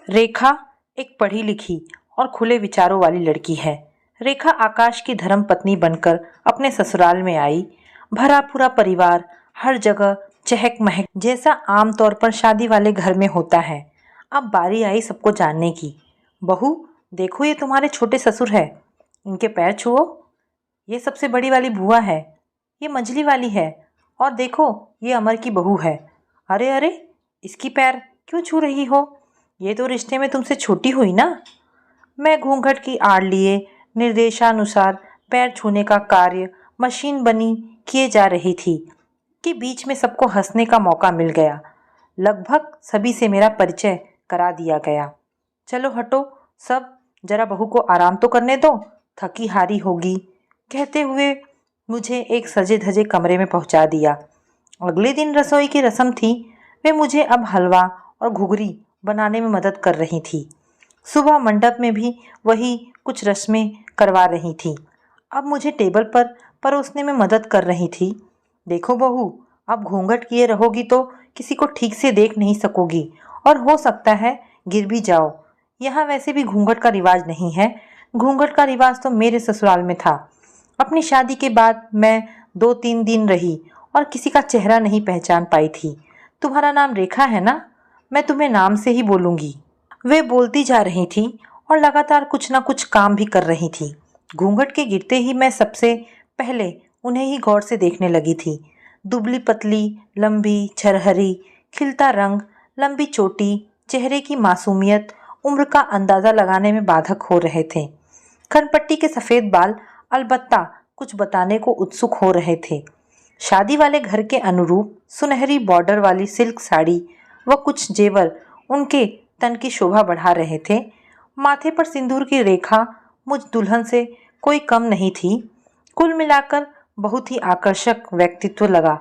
रेखा एक पढ़ी लिखी और खुले विचारों वाली लड़की है। रेखा आकाश की धर्मपत्नी बनकर अपने ससुराल में आई। भरा पूरा परिवार, हर जगह चहक महक जैसा आमतौर पर शादी वाले घर में होता है। अब बारी आई सबको जानने की। बहू, देखो ये तुम्हारे छोटे ससुर है, इनके पैर छुओ। ये सबसे बड़ी वाली बुआ है, ये मंझली वाली है, और देखो ये अमर की बहू है। अरे अरे, इसकी पैर क्यों छू रही हो? ये तो रिश्ते में तुमसे छोटी हुई ना। मैं घूंघट की आड़ लिए निर्देशानुसार पैर छूने का कार्य मशीन बनी किए जा रही थी कि बीच में सबको हंसने का मौका मिल गया। लगभग सभी से मेरा परिचय करा दिया गया। चलो हटो सब, जरा बहू को आराम तो करने दो, थकी हारी होगी, कहते हुए मुझे एक सजे धजे कमरे में पहुंचा दिया। अगले दिन रसोई की रस्म थी। वे मुझे अब हलवा और घुघरी बनाने में मदद कर रही थी। सुबह मंडप में भी वही कुछ रस्में करवा रही थी। अब मुझे टेबल पर परोसने में मदद कर रही थी। देखो बहू, अब घूंघट किए रहोगी तो किसी को ठीक से देख नहीं सकोगी और हो सकता है गिर भी जाओ। यहाँ वैसे भी घूंघट का रिवाज नहीं है। घूंघट का रिवाज तो मेरे ससुराल में था। अपनी शादी के बाद मैं 2-3 दिन रही और किसी का चेहरा नहीं पहचान पाई थी। तुम्हारा नाम रेखा है ना? मैं तुम्हें नाम से ही बोलूँगी। वे बोलती जा रही थी और लगातार कुछ ना कुछ काम भी कर रही थी। घूंघट के गिरते ही मैं सबसे पहले उन्हें ही गौर से देखने लगी थी। दुबली पतली, लंबी, छरहरी, खिलता रंग, लंबी चोटी, चेहरे की मासूमियत उम्र का अंदाज़ा लगाने में बाधक हो रहे थे। खनपट्टी के सफ़ेद बाल अलबत्ता कुछ बताने को उत्सुक हो रहे थे। शादी वाले घर के अनुरूप सुनहरी बॉर्डर वाली सिल्क साड़ी व कुछ जेवर उनके तन की शोभा बढ़ा रहे थे। माथे पर सिंदूर की रेखा मुझ दुल्हन से कोई कम नहीं थी। कुल मिलाकर बहुत ही आकर्षक व्यक्तित्व लगा।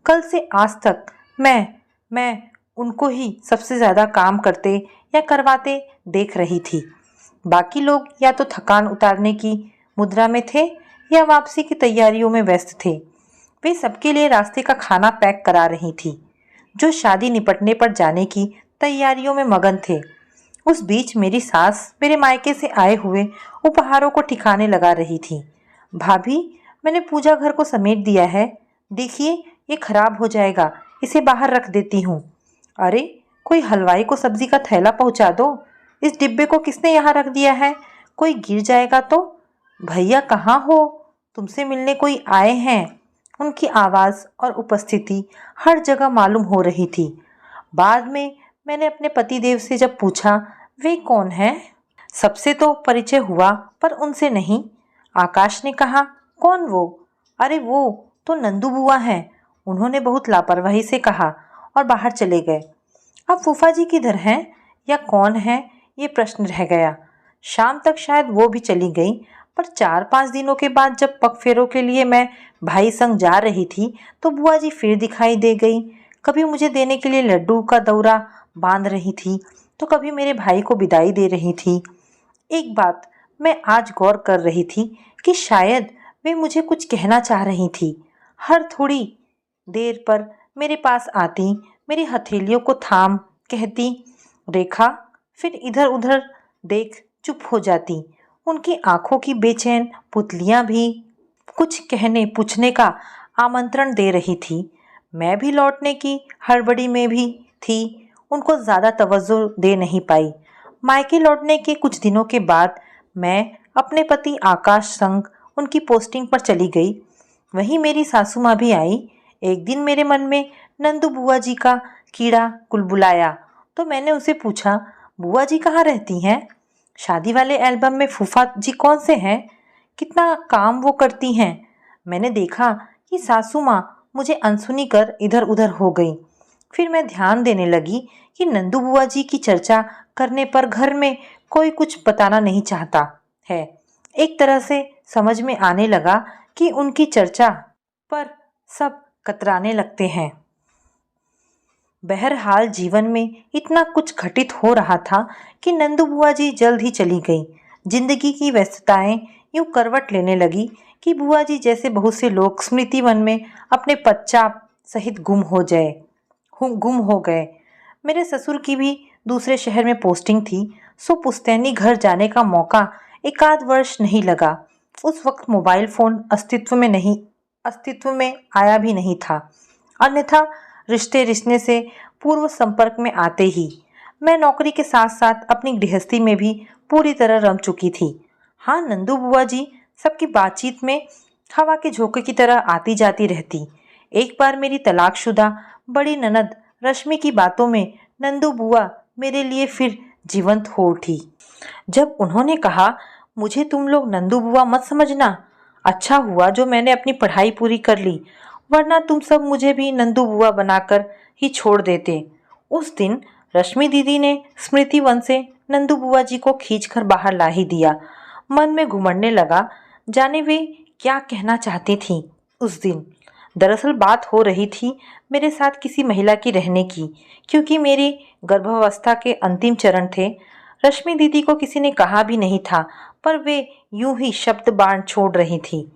कल से आज तक मैं उनको ही सबसे ज़्यादा काम करते या करवाते देख रही थी। बाकी लोग या तो थकान उतारने की मुद्रा में थे या वापसी की तैयारियों में व्यस्त थे। वे सबके लिए रास्ते का खाना पैक करा रही थी, जो शादी निपटने पर जाने की तैयारियों में मगन थे। उस बीच मेरी सास मेरे मायके से आए हुए उपहारों को ठिकाने लगा रही थी। भाभी, मैंने पूजा घर को समेट दिया है। देखिए, ये खराब हो जाएगा, इसे बाहर रख देती हूँ। अरे, कोई हलवाई को सब्जी का थैला पहुँचा दो। इस डिब्बे को किसने यहाँ रख दिया है? कोई गिर जाएगा तो। भैया कहाँ हो? तुमसे मिलने कोई आए हैं। उनकी आवाज़ और उपस्थिति हर जगह मालूम हो रही थी। बाद में मैंने अपने पतिदेव से जब पूछा वे कौन हैं, सबसे तो परिचय हुआ पर उनसे नहीं। आकाश ने कहा, कौन वो? अरे वो तो नंदू बुआ हैं। उन्होंने बहुत लापरवाही से कहा और बाहर चले गए। अब फूफा जी किधर हैं या कौन है, ये प्रश्न रह गया। शाम तक शायद वो भी चली गई, पर 4-5 दिनों के बाद जब पगफेरों के लिए मैं भाई संग जा रही थी तो बुआ जी फिर दिखाई दे गई। कभी मुझे देने के लिए लड्डू का दौरा बांध रही थी तो कभी मेरे भाई को विदाई दे रही थी। एक बात मैं आज गौर कर रही थी कि शायद वे मुझे कुछ कहना चाह रही थी। हर थोड़ी देर पर मेरे पास आती, मेरी हथेलियों को थाम कहती, रेखा, फिर इधर उधर देख चुप हो जाती। उनकी आंखों की बेचैन पुतलियां भी कुछ कहने पूछने का आमंत्रण दे रही थी। मैं भी लौटने की हड़बड़ी में भी थी, उनको ज़्यादा तवज्जो दे नहीं पाई। मायके लौटने के कुछ दिनों के बाद मैं अपने पति आकाश संग उनकी पोस्टिंग पर चली गई। वहीं मेरी सासू माँ भी आई। एक दिन मेरे मन में नंदू बुआ जी का कीड़ा कुलबुलाया तो मैंने उसे पूछा, बुआ जी कहाँ रहती हैं? शादी वाले एल्बम में फूफा जी कौन से हैं? कितना काम वो करती हैं? मैंने देखा कि सासू माँ मुझे अनसुनी कर इधर उधर हो गई। फिर मैं ध्यान देने लगी कि नंदू बुआ जी की चर्चा करने पर घर में कोई कुछ बताना नहीं चाहता है। एक तरह से समझ में आने लगा कि उनकी चर्चा पर सब कतराने लगते हैं। बहरहाल जीवन में इतना कुछ घटित हो रहा था कि नंदू बुआ जी जल्द ही चली गई। जिंदगी की व्यस्तताएं यूं करवट लेने लगी कि बुआ जी जैसे बहुत से लोग स्मृति वन में अपने पश्चात सहित गुम हो गए। मेरे ससुर की भी दूसरे शहर में पोस्टिंग थी, सो पुश्तैनी घर जाने का मौका एक आध वर्ष नहीं लगा। उस वक्त मोबाइल फ़ोन अस्तित्व में आया भी नहीं था। अन्यथा रिश्ते रिश्ते से पूर्व संपर्क में आते ही मैं नौकरी के साथ साथ अपनी गृहस्थी में भी पूरी तरह रम चुकी थी। हाँ, नंदू बुआ जी सबकी बातचीत में हवा के झोंके की तरह आती जाती रहती। एक बार मेरी तलाकशुदा बड़ी ननद रश्मि की बातों में नंदू बुआ मेरे लिए फिर जीवंत हो उठी। जब उन्होंने कहा, मुझे तुम लोग नंदू बुआ मत समझना, अच्छा हुआ जो मैंने अपनी पढ़ाई पूरी कर ली, वरना तुम सब मुझे भी नंदू बुआ बनाकर ही छोड़ देते। उस दिन रश्मि दीदी ने स्मृति वन से नंदू बुआ जी को खींचकर बाहर ला ही दिया। मन में घुमड़ने लगा, जाने वे क्या कहना चाहती थीं उस दिन। दरअसल बात हो रही थी मेरे साथ किसी महिला की रहने की, क्योंकि मेरी गर्भावस्था के अंतिम चरण थे। रश्मि दीदी को किसी ने कहा भी नहीं था, पर वे यूं ही शब्द बाण छोड़ रही थी।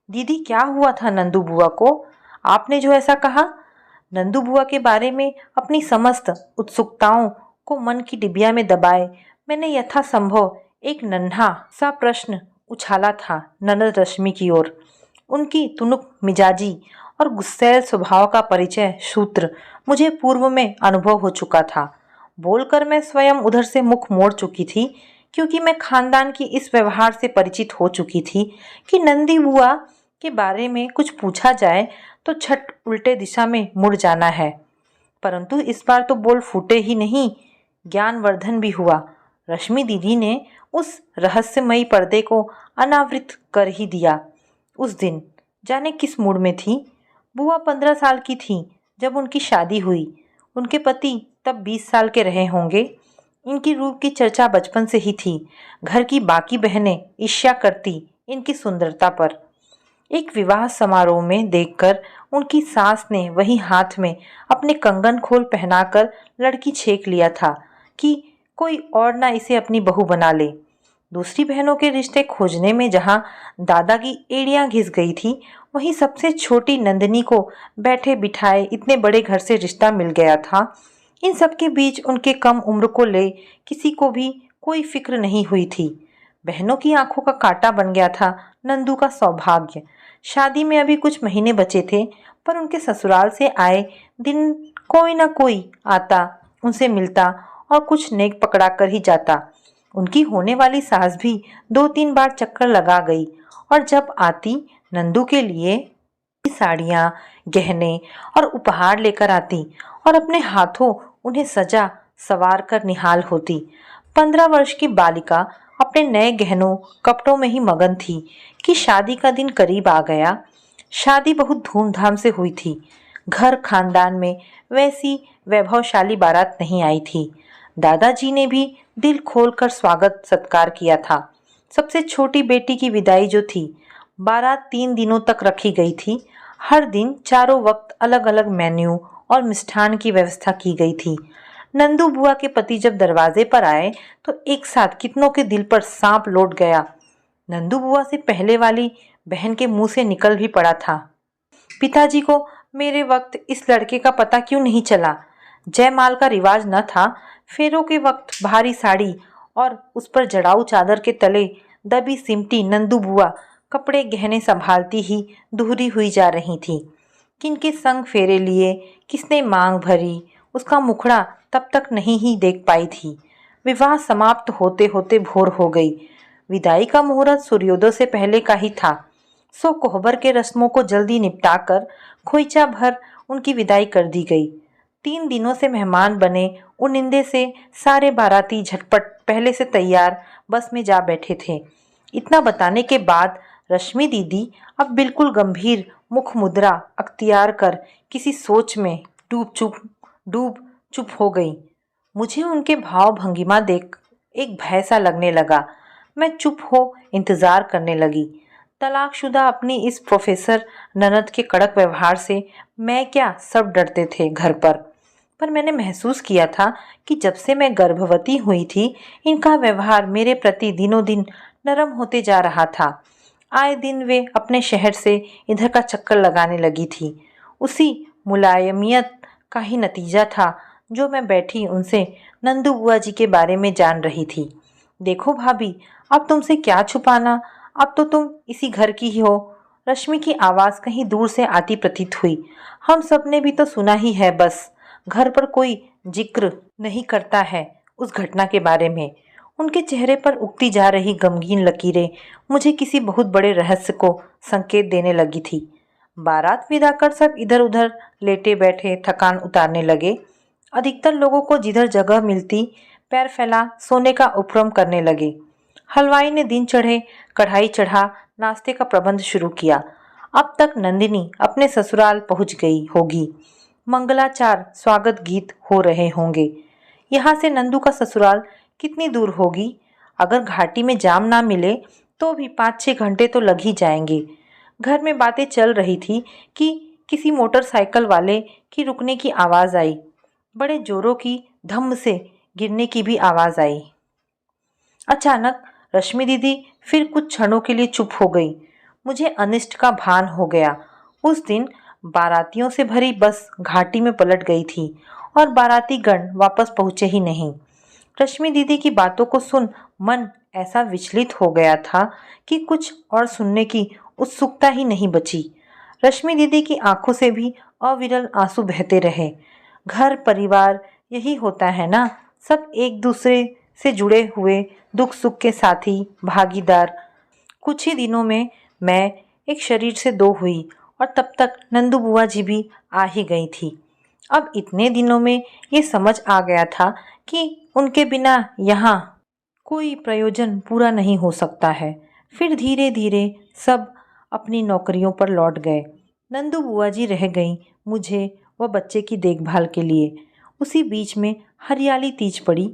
दीदी, क्या हुआ था नंदू बुआ को? आपने जो ऐसा कहा। नंदू बुआ के बारे में अपनी समस्त उत्सुकताओं को मन की डिबिया में दबाए मैंने यथासंभव एक नन्हा सा प्रश्न उछाला था ननद रश्मि की ओर। उनकी तुनुक मिजाजी और गुस्सैल स्वभाव का परिचय सूत्र मुझे पूर्व में अनुभव हो चुका था। बोलकर मैं स्वयं उधर से मुख मोड़ चुकी थी, क्योंकि मैं खानदान की इस व्यवहार से परिचित हो चुकी थी कि नंदी बुआ के बारे में कुछ पूछा जाए तो झट उल्टे दिशा में मुड़ जाना है। परंतु इस बार तो बोल फूटे ही नहीं, ज्ञानवर्धन भी हुआ। रश्मि दीदी ने उस रहस्यमयी पर्दे को अनावृत कर ही दिया। उस दिन जाने किस मूड में थी। बुआ 15 साल की थी जब उनकी शादी हुई। उनके पति तब 20 साल के रहे होंगे। इनकी रूप की चर्चा बचपन से ही थी। घर की बाकी बहनें ईर्ष्या करती इनकी सुंदरता पर। एक विवाह समारोह में देखकर उनकी सास ने वही हाथ में अपने कंगन खोल पहनाकर लड़की छेक लिया था कि कोई और ना इसे अपनी बहू बना ले। दूसरी बहनों के रिश्ते खोजने में जहां दादा की एड़ियां घिस गई थी, वहीं सबसे छोटी नंदिनी को बैठे बिठाए इतने बड़े घर से रिश्ता मिल गया था। इन सबके बीच उनके कम उम्र को ले किसी को भी कोई फिक्र नहीं हुई थी। बहनों की आंखों का कांटा बन गया था नंदू का सौभाग्य। शादी में अभी कुछ महीने बचे थे, पर उनके ससुराल से आए दिन कोई ना कोई आता, उनसे मिलता और कुछ नेक पकड़ा कर ही जाता। उनकी होने वाली सास भी 2-3 बार चक्कर लगा गई, और जब आती नंदू के लिए साड़ियाँ, गहने और उपहार लेकर आती और अपने हाथों उन्हें सजा सवार कर निहाल होती। 15 वर्ष की बालिका अपने नए गहनों कपड़ों में ही मगन थी कि शादी का दिन करीब आ गया। शादी बहुत धूमधाम से हुई थी। घर खानदान में वैसी वैभवशाली बारात नहीं आई थी। दादाजी ने भी दिल खोलकर स्वागत सत्कार किया था। सबसे छोटी बेटी की विदाई जो थी, बारात 3 दिनों तक रखी गई थी। हर दिन चारों वक्त अलग अलग मेन्यू और मिष्ठान की व्यवस्था की गई थी। नंदू बुआ के पति जब दरवाजे पर आए तो एक साथ कितनों के दिल पर सांप लौट गया। नंदू बुआ से पहले वाली बहन के मुंह से निकल भी पड़ा था, पिताजी को मेरे वक्त इस लड़के का पता क्यों नहीं चला। जयमाल का रिवाज न था। फेरों के वक्त भारी साड़ी और उस पर जड़ाऊ चादर के तले दबी सिमटी नंदू बुआ कपड़े गहने संभालती ही दूहरी हुई जा रही थी। किनके संग फेरे लिए, किसने मांग भरी, उसका मुखड़ा तब तक नहीं ही देख पाई थी। विवाह समाप्त होते होते भोर हो गई। विदाई का मुहूर्त सूर्योदय से पहले का ही था, सो कोहबर के रस्मों को जल्दी निपटाकर खोइचा भर उनकी विदाई कर दी गई। 3 दिनों से मेहमान बने उनिंदे से सारे बाराती झटपट पहले से तैयार बस में जा बैठे थे। इतना बताने के बाद रश्मि दीदी अब बिल्कुल गंभीर मुख मुद्रा अख्तियार कर किसी सोच में डूब चुप हो गई। मुझे उनके भाव भंगिमा देख एक भय सा लगने लगा। मैं चुप हो इंतजार करने लगी। तलाकशुदा अपनी इस प्रोफेसर ननद के कड़क व्यवहार से मैं क्या सब डरते थे घर पर मैंने महसूस किया था कि जब से मैं गर्भवती हुई थी, इनका व्यवहार मेरे प्रति दिनों दिन नरम होते जा रहा था। आए दिन वे अपने शहर से इधर का चक्कर लगाने लगी थी। उसी मुलायमियत का ही नतीजा था जो मैं बैठी उनसे नंदू बुआ जी के बारे में जान रही थी। देखो भाभी, अब तुमसे क्या छुपाना, अब तो तुम इसी घर की ही हो। रश्मि की आवाज़ कहीं दूर से आती प्रतीत हुई। हम सब ने भी तो सुना ही है, बस घर पर कोई जिक्र नहीं करता है उस घटना के बारे में। उनके चेहरे पर उगती जा रही गमगीन लकीरें मुझे किसी बहुत बड़े रहस्य को संकेत देने लगी थी। बारात विदा कर सब इधर उधर लेटे बैठे थकान उतारने लगे। अधिकतर लोगों को जिधर जगह मिलती पैर फैला सोने का उपक्रम करने लगे। हलवाई ने दिन चढ़े कढ़ाई चढ़ा नाश्ते का प्रबंध शुरू किया। अब तक नंदिनी अपने ससुराल पहुंच गई होगी। मंगलाचार स्वागत गीत हो रहे होंगे। यहाँ से नंदू का ससुराल कितनी दूर होगी? अगर घाटी में जाम ना मिले तो भी 5-6 घंटे तो लग ही जाएंगे। घर में बातें चल रही थी कि किसी मोटरसाइकिल वाले की रुकने की आवाज़ आई। बड़े जोरों की धम्म से गिरने की भी आवाज़ आई। अचानक रश्मि दीदी फिर कुछ क्षणों के लिए चुप हो गई। मुझे अनिष्ट का भान हो गया। उस दिन बारातियों से भरी बस घाटी में पलट गई थी और बाराती गण वापस पहुंचे ही नहीं। रश्मि दीदी की बातों को सुन मन ऐसा विचलित हो गया था कि कुछ और सुनने की उत्सुकता ही नहीं बची। रश्मि दीदी की आंखों से भी अविरल आंसू बहते रहे। घर परिवार यही होता है ना, सब एक दूसरे से जुड़े हुए, दुख सुख के साथी भागीदार। कुछ ही दिनों में मैं एक शरीर से दो हुई और तब तक नंदू बुआ जी भी आ ही गई थी। अब इतने दिनों में ये समझ आ गया था कि उनके बिना यहाँ कोई प्रयोजन पूरा नहीं हो सकता है। फिर धीरे धीरे सब अपनी नौकरियों पर लौट गए। नंदू बुआ जी रह गई मुझे व बच्चे की देखभाल के लिए। उसी बीच में हरियाली तीज पड़ी।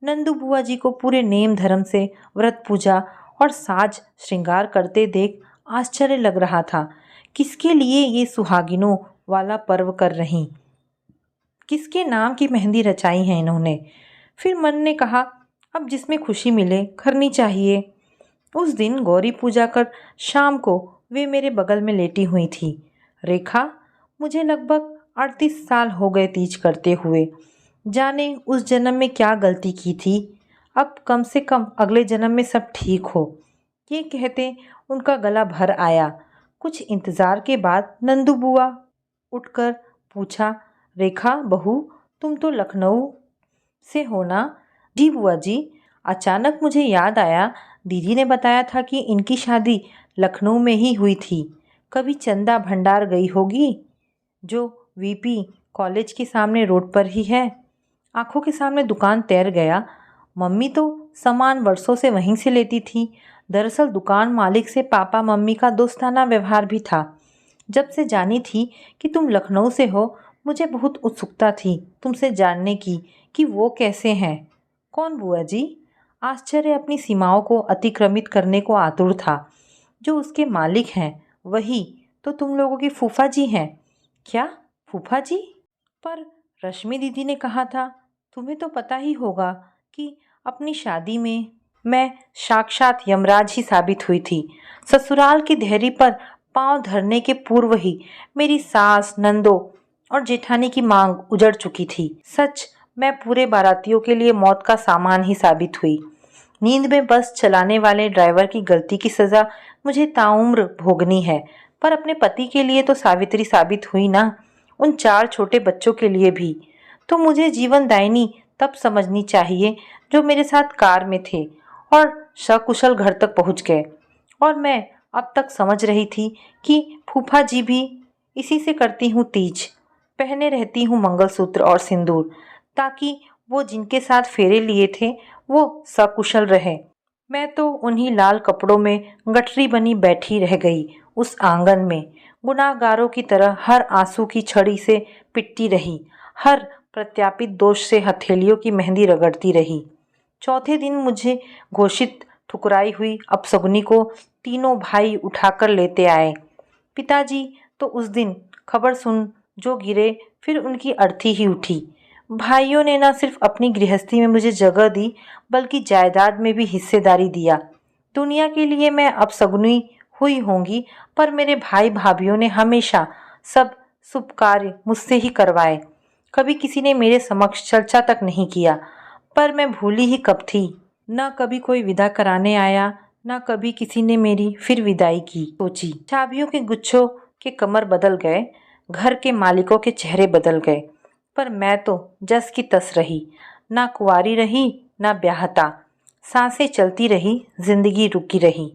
नंदू बुआ जी को पूरे नेम धर्म से व्रत पूजा और साज श्रृंगार करते देख आश्चर्य लग रहा था। किसके लिए ये सुहागिनों वाला पर्व कर रही, किसके नाम की मेहंदी रचाई है इन्होंने। फिर मन ने कहा अब जिसमें खुशी मिले करनी चाहिए। उस दिन गौरी पूजा कर शाम को वे मेरे बगल में लेटी हुई थी। रेखा, मुझे लगभग 38 साल हो गए तीज करते हुए। जाने उस जन्म में क्या गलती की थी, अब कम से कम अगले जन्म में सब ठीक हो। ये कहते उनका गला भर आया। कुछ इंतज़ार के बाद नंदू बुआ उठकर पूछा, रेखा बहू, तुम तो लखनऊ से हो ना? जी बुआ जी। अचानक मुझे याद आया, दीदी ने बताया था कि इनकी शादी लखनऊ में ही हुई थी। कभी चंदा भंडार गई होगी, जो वीपी कॉलेज के सामने रोड पर ही है। आंखों के सामने दुकान तैर गया। मम्मी तो सामान वर्षों से वहीं से लेती थी। दरअसल दुकान मालिक से पापा मम्मी का दोस्ताना व्यवहार भी था। जब से जानी थी कि तुम लखनऊ से हो, मुझे बहुत उत्सुकता थी तुमसे जानने की कि वो कैसे हैं। कौन बुआ जी? आश्चर्य अपनी सीमाओं को अतिक्रमित करने को आतुर था। जो उसके मालिक हैं वही तो तुम लोगों की फूफा जी हैं। क्या फूफा जी? पर रश्मि दीदी ने कहा था, तुम्हें तो पता ही होगा कि अपनी शादी में मैं साक्षात यमराज ही साबित हुई थी। ससुराल की देहरी पर पांव धरने के पूर्व ही मेरी सास, नंदो और जेठानी की मांग उजड़ चुकी थी। सच, मैं पूरे बारातियों के लिए मौत का सामान ही साबित हुई। नींद में बस चलाने वाले ड्राइवर की गलती की सज़ा मुझे ताउम्र भोगनी है, पर अपने पति के लिए तो सावित्री साबित हुई ना, उन 4 छोटे बच्चों के लिए भी। तो मुझे जीवनदायिनी तब समझनी चाहिए जो मेरे साथ कार में थे और सकुशल घर तक पहुंच गए। और मैं अब तक समझ रही थी कि फूफा जी भी इसी से करती हूँ तीज, पहने रहती हूँ मंगलसूत्र और सिंदूर, ताकि वो जिनके साथ फेरे लिए थे वो सकुशल रहे। मैं तो उन्हीं लाल कपड़ों में गठरी बनी बैठी रह गई उस आंगन में, गुनाहगारों की तरह हर आंसू की छड़ी से पिटती रही, हर प्रत्यापित दोष से हथेलियों की मेहंदी रगड़ती रही। चौथे दिन मुझे घोषित ठुकराई हुई अपशगुनी को तीनों भाई उठाकर लेते आए। पिताजी तो उस दिन खबर सुन जो गिरे, फिर उनकी अर्थी ही उठी। भाइयों ने न सिर्फ अपनी गृहस्थी में मुझे जगह दी, बल्कि जायदाद में भी हिस्सेदारी दिया। दुनिया के लिए मैं अपशगुनी हुई होंगी, पर मेरे भाई भाभीयों ने हमेशा सब शुभ कार्य मुझसे ही करवाए। कभी किसी ने मेरे समक्ष चर्चा तक नहीं किया, पर मैं भूली ही कब थी। न कभी कोई विदा कराने आया, न कभी किसी ने मेरी फिर विदाई की सोची। चाबियों के गुच्छों के कमर बदल गए, घर के मालिकों के चेहरे बदल गए, पर मैं तो जस की तस रही। ना कुंवारी रही, ना ब्याहता। सांसें चलती रही, जिंदगी रुकी रही।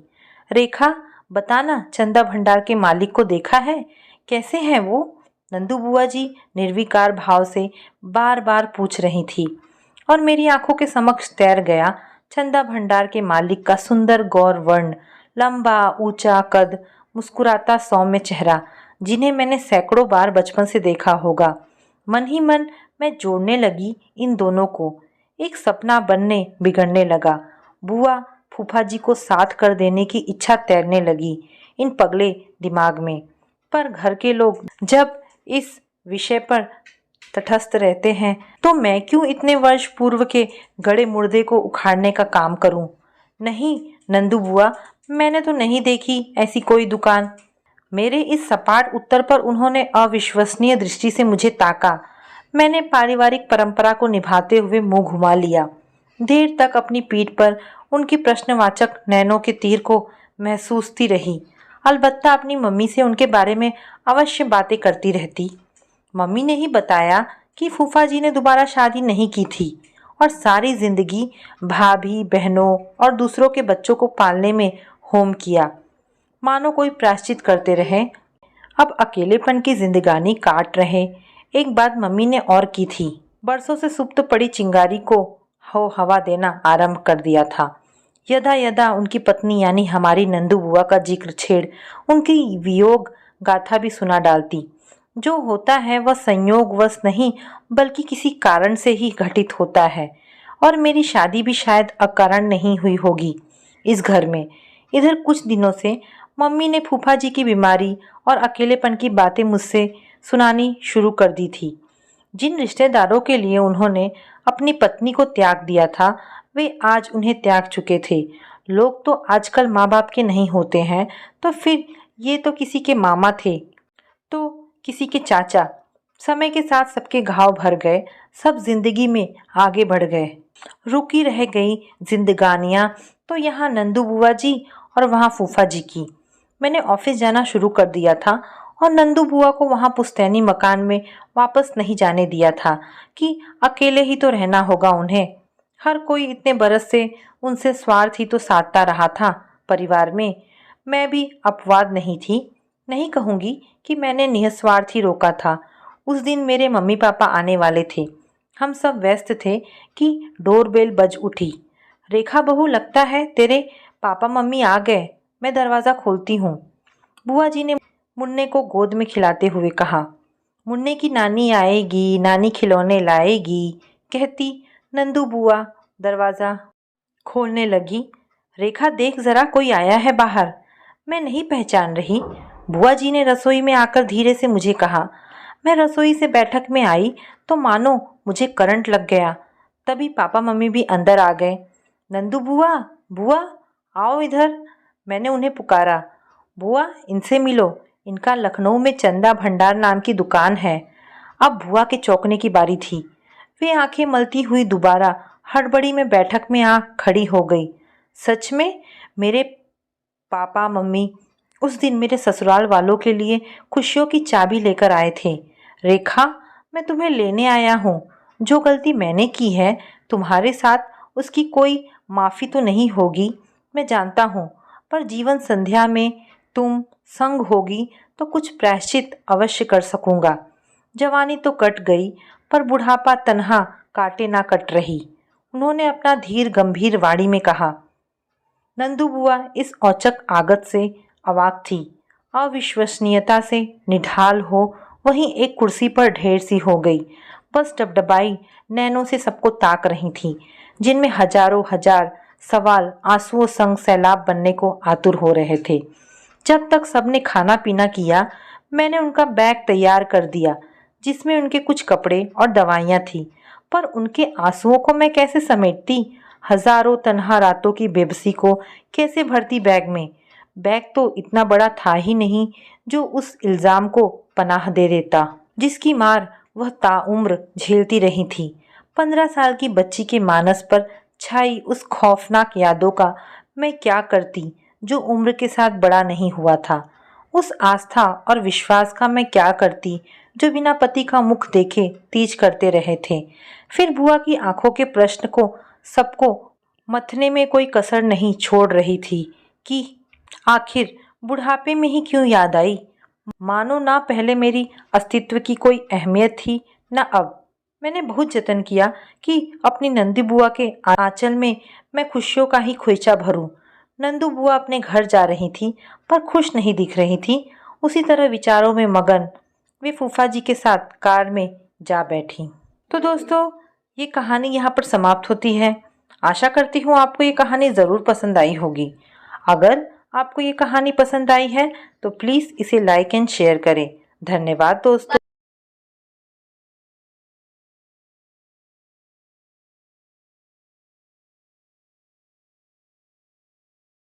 रेखा, बताना, चंदा भंडार के मालिक को देखा है? कैसे हैं वो? नंदू बुआ जी निर्विकार भाव से बार बार पूछ रही थी, और मेरी आंखों के समक्ष तैर गया चंदा भंडार के मालिक का सुंदर गौर वर्ण, लंबा ऊंचा कद, मुस्कुराता सौम्य चेहरा, जिन्हें मैंने सैकड़ों बार बचपन से देखा होगा। मन ही मन मैं जोड़ने लगी इन दोनों को। एक सपना बनने बिगड़ने लगा। बुआ फूफा जी को साथ कर देने की इच्छा तैरने लगी इन पगले दिमाग में। पर घर के लोग जब इस विषय पर तटस्थ रहते हैं, तो मैं क्यों इतने वर्ष पूर्व के गड़े मुर्दे को उखाड़ने का काम करूं? नहीं नंदू बुआ, मैंने तो नहीं देखी ऐसी कोई दुकान। मेरे इस सपाट उत्तर पर उन्होंने अविश्वसनीय दृष्टि से मुझे ताका। मैंने पारिवारिक परंपरा को निभाते हुए मुंह घुमा लिया। देर तक अपनी पीठ पर उनकी प्रश्नवाचक नैनों के तीर को महसूसती रही। अलबत्ता अपनी मम्मी से उनके बारे में अवश्य बातें करती रहती। मम्मी ने ही बताया कि फूफा जी ने दोबारा शादी नहीं की थी और सारी जिंदगी भाभी बहनों और दूसरों के बच्चों को पालने में होम किया, मानो कोई प्रायश्चित करते रहे। अब अकेलेपन की जिंदगानी काट रहे। एक बात मम्मी ने और की थी, बरसों से सुप्त पड़ी चिंगारी को हो हवा देना आरंभ कर दिया था। यदा यदा उनकी पत्नी यानी हमारी नंदू बुआ का जिक्र छेड़ उनकी वियोग गाथा भी सुना डालती। जो होता है वह संयोगवश नहीं, बल्कि किसी कारण से ही घटित होता है, और मेरी शादी भी शायद अकारण नहीं हुई होगी इस घर में। इधर कुछ दिनों से मम्मी ने फूफा जी की बीमारी और अकेलेपन की बातें मुझसे सुनानी शुरू कर दी थी। जिन रिश्तेदारों के लिए उन्होंने अपनी पत्नी को त्याग दिया था, वे आज उन्हें त्याग चुके थे। लोग तो आजकल माँ बाप के नहीं होते हैं, तो फिर ये तो किसी के मामा थे, तो किसी के चाचा। समय के साथ सबके घाव भर गए, सब जिंदगी में आगे बढ़ गए। रुकी रह गई जिंदगानियाँ तो यहाँ नंदू बुआ जी और वहाँ फूफा जी की। मैंने ऑफिस जाना शुरू कर दिया था और नंदू बुआ को वहाँ पुश्तैनी मकान में वापस नहीं जाने दिया था कि अकेले ही तो रहना होगा उन्हें। हर कोई इतने बरस से उनसे स्वार्थ ही तो साधता रहा था परिवार में। मैं भी अपवाद नहीं थी। नहीं कहूँगी कि मैंने निस्वार्थ ही रोका था। उस दिन मेरे मम्मी पापा आने वाले थे। हम सब व्यस्त थे कि डोरबेल बज उठी। रेखा बहू, लगता है तेरे पापा मम्मी आ गए, मैं दरवाज़ा खोलती हूँ, बुआ जी ने मुन्ने को गोद में खिलाते हुए कहा। मुन्ने की नानी आएगी, नानी खिलौने लाएगी, कहती नंदू बुआ दरवाज़ा खोलने लगी। रेखा देख जरा, कोई आया है बाहर। मैं नहीं पहचान रही, बुआ जी ने रसोई में आकर धीरे से मुझे कहा। मैं रसोई से बैठक में आई तो मानो मुझे करंट लग गया। तभी पापा मम्मी भी अंदर आ गए। नंदू बुआ, बुआ आओ इधर, मैंने उन्हें पुकारा। बुआ, इनसे मिलो, इनका लखनऊ में चंदा भंडार नाम की दुकान है। अब बुआ के चौंकने की बारी थी। वे आंखें मलती हुई दोबारा हड़बड़ी में बैठक में आ खड़ी हो गई। सच में मेरे पापा मम्मी उस दिन मेरे ससुराल वालों के लिए खुशियों की चाबी लेकर आए थे। रेखा, मैं तुम्हें लेने आया हूँ। जो गलती मैंने की है तुम्हारे साथ, उसकी कोई माफ़ी तो नहीं होगी, मैं जानता हूँ, पर जीवन संध्या में तुम संग होगी तो कुछ प्रायश्चित अवश्य कर सकूँगा। जवानी तो कट गई, पर बुढ़ापा तन्हा काटे ना कट रही, उन्होंने अपना धीर गंभीर वाणी में कहा। नंदू बुआ इस औचक आगत से अवाक थी। अविश्वसनीयता से निढाल हो वहीं एक कुर्सी पर ढेर सी हो गई। बस डबडबाई नैनों से सबको ताक रही थी, जिनमें हजारों हजार सवाल आंसुओं संग सैलाब बनने को आतुर हो रहे थे। जब तक सबने खाना पीना किया, मैंने उनका बैग तैयार कर दिया, जिसमें उनके कुछ कपड़े और दवाइयाँ थी। पर उनके आंसुओं को मैं कैसे समेटती? हजारों तन्हा रातों की बेबसी को कैसे भरती बैग में? बैग तो इतना बड़ा था ही नहीं जो उस इल्ज़ाम को पनाह दे देता, जिसकी मार वह ताउम्र झेलती रही थी। 15 साल की बच्ची के मानस पर छाई उस खौफनाक यादों का मैं क्या करती जो उम्र के साथ बड़ा नहीं हुआ था। उस आस्था और विश्वास का मैं क्या करती जो बिना पति का मुख देखे तीज करते रहे थे। फिर बुआ की आंखों के प्रश्न को सबको मथने में कोई कसर नहीं छोड़ रही थी कि आखिर बुढ़ापे में ही क्यों याद आई। मानो ना पहले मेरी अस्तित्व की कोई अहमियत थी न अब। मैंने बहुत जतन किया कि अपनी नंदी बुआ के आंचल में मैं खुशियों का ही खोइचा भरूं। नंदू बुआ अपने घर जा रही थी पर खुश नहीं दिख रही थी। उसी तरह विचारों में मगन वे फूफा जी के साथ कार में जा बैठी। तो दोस्तों, ये कहानी यहाँ पर समाप्त होती है। आशा करती हूँ आपको ये कहानी ज़रूर पसंद आई होगी। अगर आपको ये कहानी पसंद आई है तो प्लीज़ इसे लाइक एंड शेयर करें। धन्यवाद दोस्तों।